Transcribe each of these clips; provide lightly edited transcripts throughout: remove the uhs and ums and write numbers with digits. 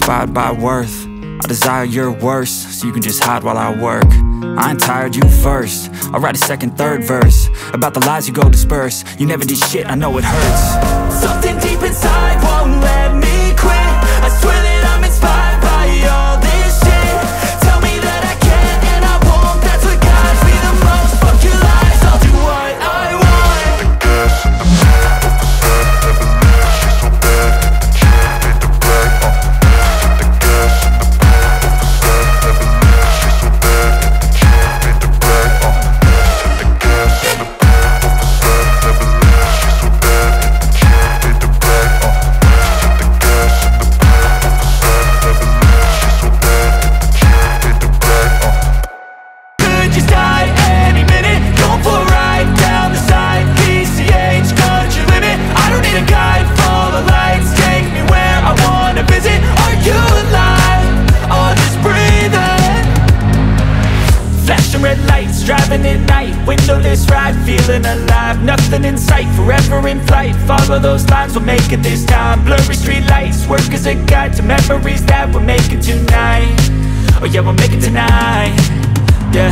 satisfied by worth. I desire your worst, so you can just hide while I work. I ain't tired, you first. I'll write a second, third verse about the lies you go disperse. You never did shit, I know it hurts. Something deep inside won't let me quit. I swear that I'm inspired by all this shit. Tell me that I can and I won't. That's what guides me the most. Fuck your lies, I'll do what I want. Red lights, driving at night, windowless ride, feeling alive, nothing in sight, forever in flight, follow those lines, we'll make it this time, blurry street lights, work as a guide to memories that we're making tonight, oh yeah, we'll make it tonight, yeah.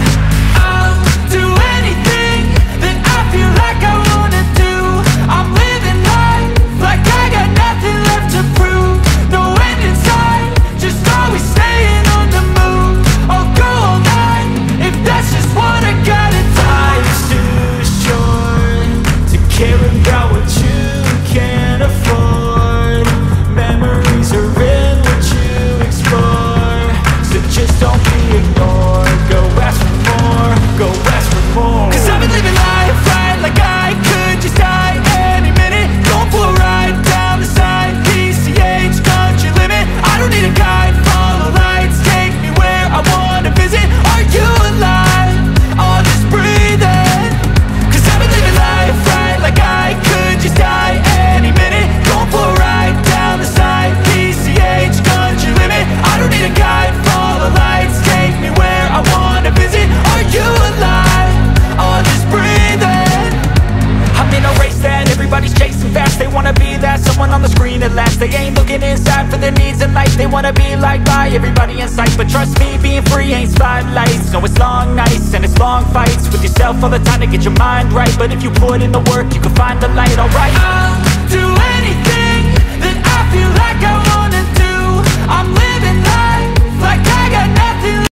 I'll do anything that I feel like I wanna do, I'm living life like I got nothing left to prove, no end in sight, just always staying on the move, I'll go all night, if that's just what I gotta do. Life's too short to care about what you can't afford. Memories are in what you explore, so just don't be ignored. Go ask for more, go ask for more. 'Cause I've been living life right like I could just die any minute. Going for a ride down the side, PCH country limit. I don't need a guide, follow lights, take me where I wanna visit. Are you alive? Or just breathing? 'Cause I've been living life right like I could just die any minute. Going for a ride down the side, PCH country limit. I don't need a guide, follow lights, take me where I wanna visit. Are you alive? Or just breathing? I'm in a race that everybody's chasing fast. They wanna be that someone on the screen at last. They ain't looking inside for their needs in life. They wanna be liked by everybody in sight. But trust me, being free ain't spotlights. No, it's long nights and it's long fights with yourself all the time to get your mind right. But if you put in the work, you can find the light, alright.